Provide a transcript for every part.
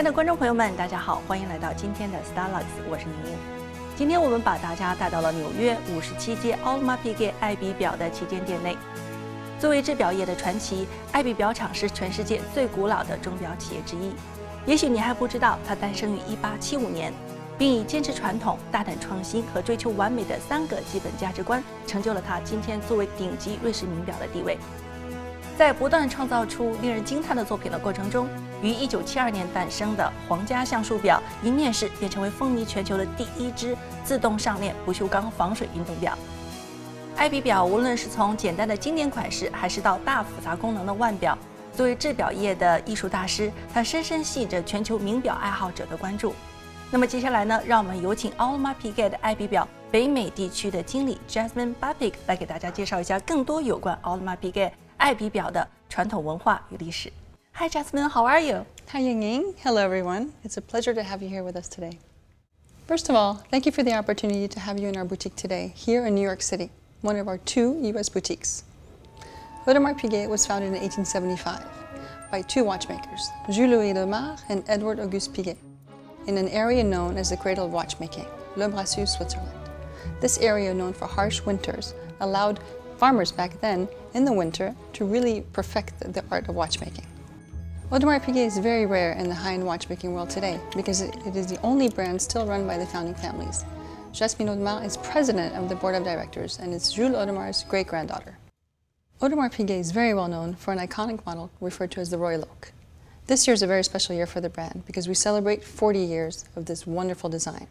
亲爱的观众朋友们，大家好，欢迎来到今天的 Starlux， 我是宁宁。今天我们把大家带到了纽约57届 Audemars Piguet 爱彼表的旗舰店内。作为制表业的传奇，爱彼表厂是全世界最古老的钟表企业之一。也许你还不知道，它诞生于1875年，并以坚持传统、大胆创新和追求完美的3个基本价值观，成就了它今天作为顶级瑞士名表的地位。在不断创造出令人惊叹的作品的过程中，于1972年诞生的皇家橡树表一面世，便成为风靡全球的第一只自动上链不锈钢防水运动表。爱彼表无论是从简单的经典款式，还是到大复杂功能的腕表，作为制表业的艺术大师，它深深吸引着全球名表爱好者的关注。那么接下来呢，让我们有请 Audemars Piguet 的爱彼表北美地区的经理 Jasmine Babik 来给大家介绍一下更多有关 Audemars Piguet 爱彼表的传统文化与历史。Hi Jasmine, how are you? Hi Ying. Hello everyone. It's a pleasure to have you here with us today. First of all, thank you for the opportunity to have you in our boutique today, here in New York City, one of our 2 US boutiques. Audemars Piguet was founded in 1875 by 2 watchmakers, Jules-Louis Audemars and Edward Auguste Piguet, in an area known as the cradle of watchmaking, Le Brassus, Switzerland. This area, known for harsh winters, allowed farmers back then, in the winter, to really perfect the art of watchmaking. Audemars Piguet is very rare in the high-end watchmaking world today because it is the only brand still run by the founding families. Jasmine Audemars is president of the board of directors and is Jules Audemars' great-granddaughter. Audemars Piguet is very well known for an iconic model referred to as the Royal Oak. This year is a very special year for the brand because we celebrate 40 years of this wonderful design.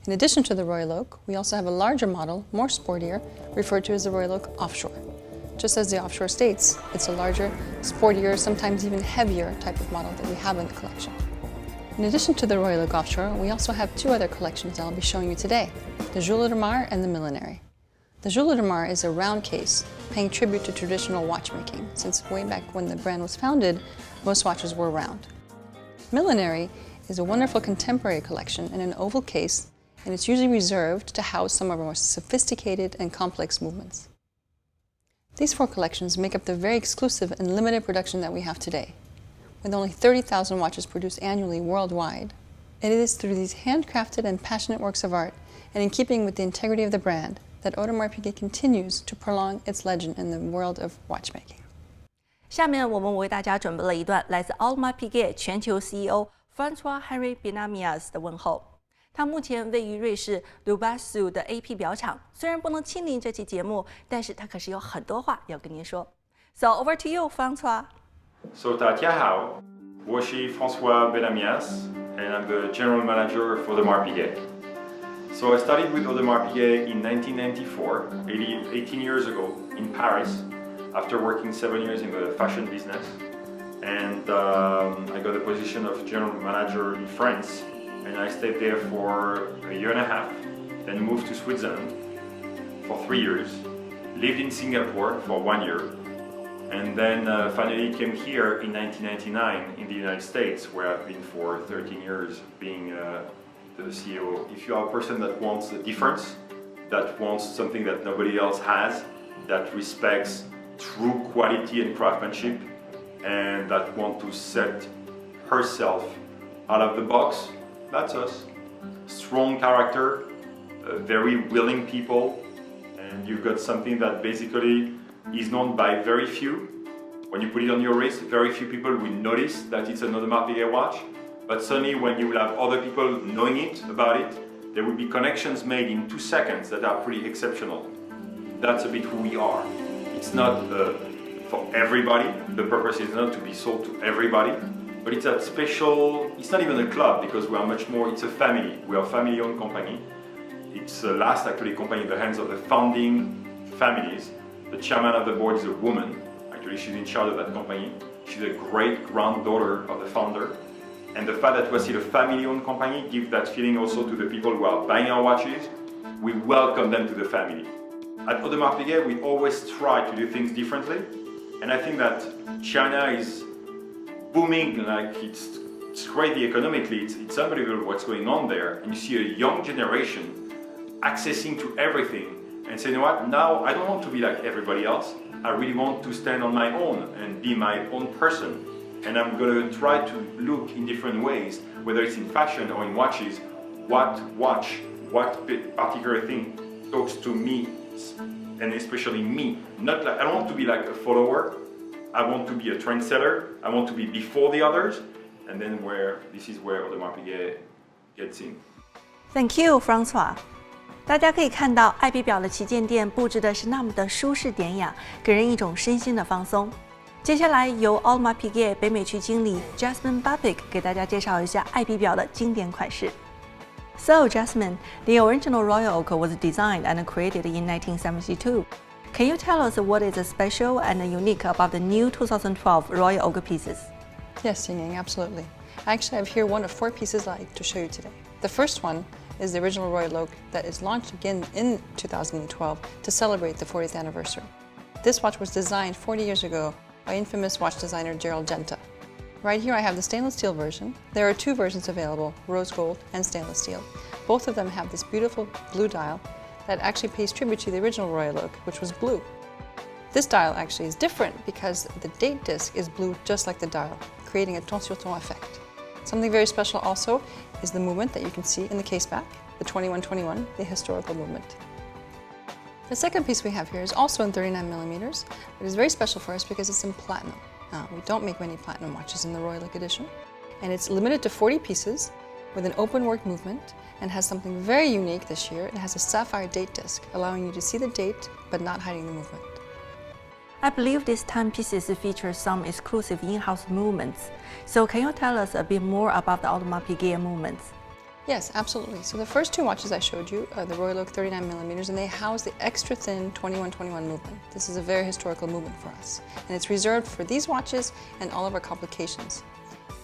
In addition to the Royal Oak, we also have a larger model, more sportier, referred to as the Royal Oak Offshore. Just as the Offshore states, it's a larger, sportier, sometimes even heavier type of model that we have in the collection. In addition to the Royal Oak Offshore, we also have 2 other collections that I'll be showing you today, the Jules Audemars and the Millenary. The Jules Audemars is a round case, paying tribute to traditional watchmaking, since way back when the brand was founded, most watches were round. Millenary is a wonderful contemporary collection in an oval case, and it's usually reserved to house some of our most sophisticated and complex movements. These 4 collections make up the very exclusive and limited production that we have today. With only 30,000 watches produced annually worldwide, it is through these handcrafted and passionate works of art, and in keeping with the integrity of the brand, that Audemars Piguet continues to prolong its legend in the world of watchmaking. 下面我们为大家准备了一段来自 Audemars Piguet 全球 CEO François Henri Benamias 的问候。他目前位于瑞士 Le Brassus 的 AP 表厂，虽然不能亲临这期节目，但是他可是有很多话要跟您说。So over to you, François. So 大家好，我是 François Benamias, and I'm the general manager for Audemars Piguet. So I started with Audemars Piguet in 1994, 18 years ago, in Paris, after working 7 years in the fashion business. And I got the position of general manager in France. And I stayed there for a year and a half, then moved to Switzerland for 3 years, lived in Singapore for 1 year, and then finally came here in 1999 in the United States, where I've been for 13 years being the CEO. If you are a person that wants a difference, that wants something that nobody else has, that respects true quality and craftsmanship, and that wants to set herself out of the box, that's us. Strong character, very willing people, and you've got something that basically is known by very few. When you put it on your wrist, very few people will notice that it's an Audemars Piguet watch, but suddenly when you will have other people knowing about it, there will be connections made in 2 seconds that are pretty exceptional. That's a bit who we are. It's not for everybody. The purpose is not to be sold to everybody. But it's that special, it's not even a club because we are much more, it's a family. We are a family-owned company. It's the last actually company in the hands of the founding families. The chairman of the board is a woman. Actually, she's in charge of that company. She's a great-granddaughter of the founder. And the fact that we're still a family-owned company gives that feeling also to the people who are buying our watches. We welcome them to the family. At Audemars Piguet, we always try to do things differently. And I think that China is booming, like it's crazy economically, it's unbelievable what's going on there. And you see a young generation accessing to everything and say, you know what, now I don't want to be like everybody else. I really want to stand on my own and be my own person. and I'm going to try to look in different ways, whether it's in fashion or in watches, what watch, what particular thing talks to me, and especially me. Not like, I don't want to be like a follower, I want to be a trendsetter, I want to be before the others, and then this is where Audemars Piguet gets in. Thank you, Francois. 大家可以看到，爱彼表的旗舰店布置的是那么的舒适典雅，给人一种身心的放松。接下来由 Audemars Piguet 北美区经理 Jasmine Babik 给大家介绍一下爱彼表的经典款式。So, Jasmine, the original Royal Oak was designed and created in 1972. Can you tell us what is special and unique about the new 2012 Royal Oak pieces? Yes, Ying, absolutely. I actually have here one of 4 pieces I'd like to show you today. The first one is the original Royal Oak that is launched again in 2012 to celebrate the 40th anniversary. This watch was designed 40 years ago by infamous watch designer Gerald Genta. Right here I have the stainless steel version. There are 2 versions available, rose gold and stainless steel. Both of them have this beautiful blue dial that actually pays tribute to the original Royal Oak, which was blue. This dial actually is different because the date disc is blue just like the dial, creating a ton sur ton effect. Something very special also is the movement that you can see in the case back, the 2121, the historical movement. The second piece we have here is also in 39 millimeters. It is very special for us because it's in platinum. We don't make many platinum watches in the Royal Oak edition, and it's limited to 40 pieces with an open work movement and has something very unique this year. It has a sapphire date disc, allowing you to see the date but not hiding the movement. I believe these timepieces feature some exclusive in-house movements. So can you tell us a bit more about the Audemars Piguet movements? Yes, absolutely. So the first 2 watches I showed you are the Royal Oak 39 millimeters, and they house the extra thin 2121 movement. This is a very historical movement for us, and it's reserved for these watches and all of our complications.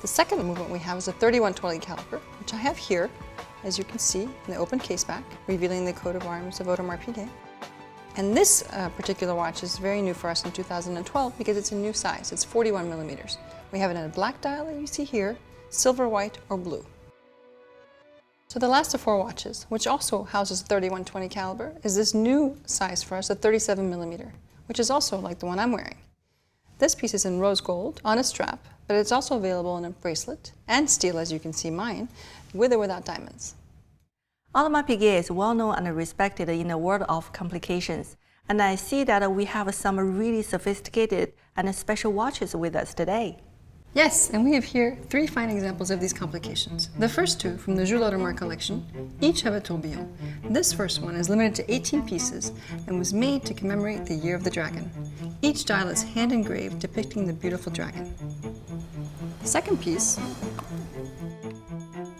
The second movement we have is a 3120 caliber, which I have here, as you can see, in the open case back, revealing the coat of arms of Audemars Piguet. And this particular watch is very new for us in 2012 because it's a new size. It's 41 millimeters. We have it in a black dial that you see here, silver, white, or blue. So the last of 4 watches, which also houses a 3120 caliber, is this new size for us, a 37 millimeter, which is also like the one I'm wearing. This piece is in rose gold on a strap, but it's also available in a bracelet and steel, as you can see mine, with or without diamonds. Audemars Piguet is well known and respected in the world of complications, and I see that we have some really sophisticated and special watches with us today. Yes, and we have here 3 fine examples of these complications. The first 2 from the Jules Audemars collection each have a tourbillon. This first one is limited to 18 pieces and was made to commemorate the Year of the Dragon. Each dial is hand engraved depicting the beautiful dragon. The second piece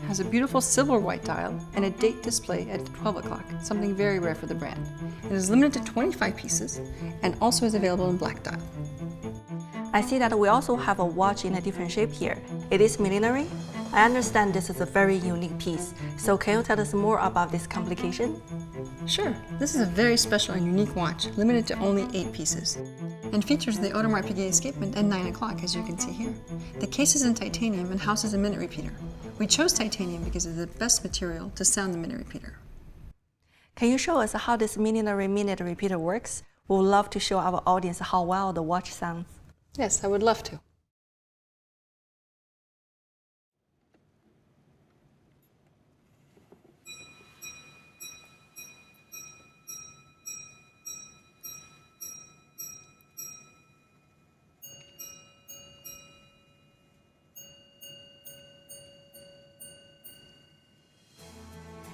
has a beautiful silver white dial and a date display at 12 o'clock, something very rare for the brand. It is limited to 25 pieces and also is available in black dial. I see that we also have a watch in a different shape here. It is millenary. I understand this is a very unique piece, so can you tell us more about this complication? Sure, this is a very special and unique watch, limited to only 8 pieces, and features the Audemars Piguet escapement at 9 o'clock, as you can see here. The case is in titanium and houses a minute repeater. We chose titanium because it's the best material to sound the minute repeater. Can you show us how this millenary minute repeater works? We would love to show our audience how well the watch sounds. Yes, I would love to.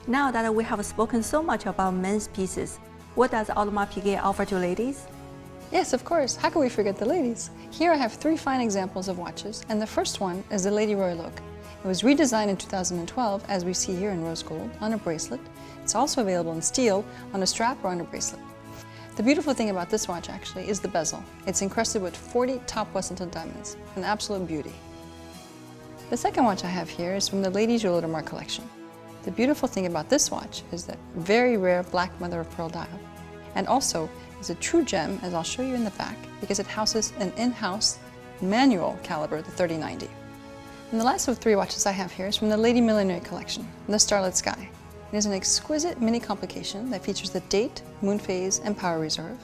Now that we have spoken so much about men's pieces, what does Audemars Piguet offer to ladies? Yes, of course. How can we forget the ladies? Here I have 3 fine examples of watches, and the first one is the Lady Royal Oak. It was redesigned in 2012, as we see here in rose gold, on a bracelet. It's also available in steel, on a strap or on a bracelet. The beautiful thing about this watch, actually, is the bezel. It's encrusted with 40 top Wesselton diamonds, an absolute beauty. The second watch I have here is from the Lady Jules Audemars collection. The beautiful thing about this watch is that very rare black mother of pearl dial, and also is a true gem, as I'll show you in the back, because it houses an in-house manual caliber, the 3090. And the last of 3 watches I have here is from the Lady Millenary collection, the Starlit Sky. It is an exquisite mini complication that features the date, moon phase, and power reserve,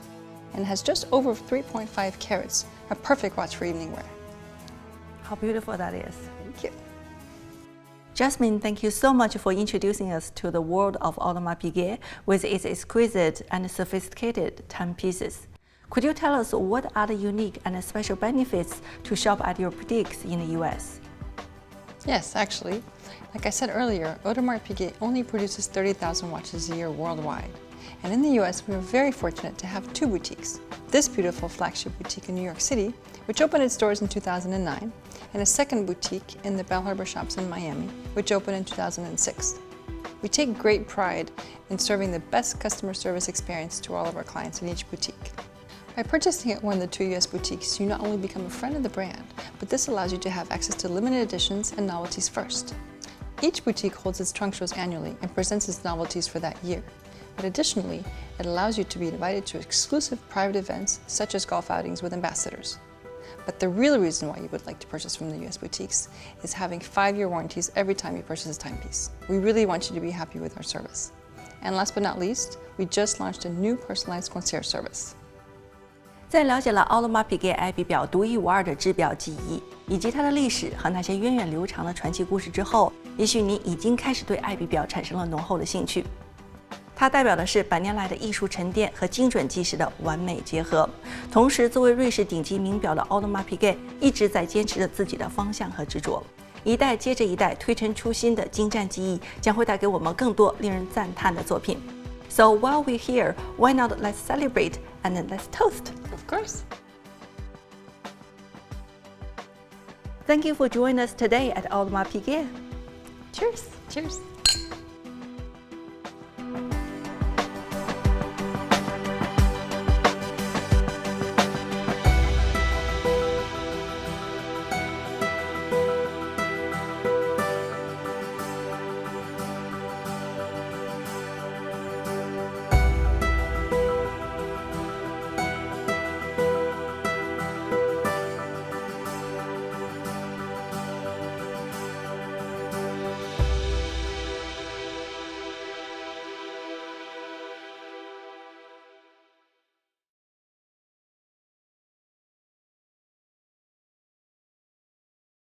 and has just over 3.5 carats, a perfect watch for evening wear. How beautiful that is. Thank you. Jasmine, thank you so much for introducing us to the world of Audemars Piguet with its exquisite and sophisticated timepieces. Could you tell us what are the unique and special benefits to shop at your boutiques in the US? Yes, actually. Like I said earlier, Audemars Piguet only produces 30,000 watches a year worldwide. And in the US, we are very fortunate to have 2 boutiques. This beautiful flagship boutique in New York City, which opened its doors in 2009, and a second boutique in the Bell Harbor Shops in Miami, which opened in 2006. We take great pride in serving the best customer service experience to all of our clients in each boutique. By purchasing at one of the 2 US boutiques, you not only become a friend of the brand, but this allows you to have access to limited editions and novelties first. Each boutique holds its trunk shows annually and presents its novelties for that year. But additionally, it allows you to be invited to exclusive private events such as golf outings with ambassadors. But the real reason why you would like to purchase from the US boutiques is having 5-year warranties every time you purchase a timepiece. We really want you to be happy with our service. And last but not least, we just launched a new personalized concierge service. 在了解了奥德玛皮盖爱彼表独一无二的制表技艺，以及它的历史和那些源远流长的传奇故事之后，也许你已经开始对爱彼表产生了浓厚的兴趣。它代表的是百年来的艺术沉淀和精准计时的完美结合。同时，作为瑞士顶级名表的奥德玛皮盖一直在坚持着自己的方向和执着，一代接着一代推陈出新的精湛技艺将会带给我们更多令人赞叹的作品。So while we're here, why not let's celebrate and then let's toast? Of course. Thank you for joining us today at Audemars Piguet. Cheers. Cheers.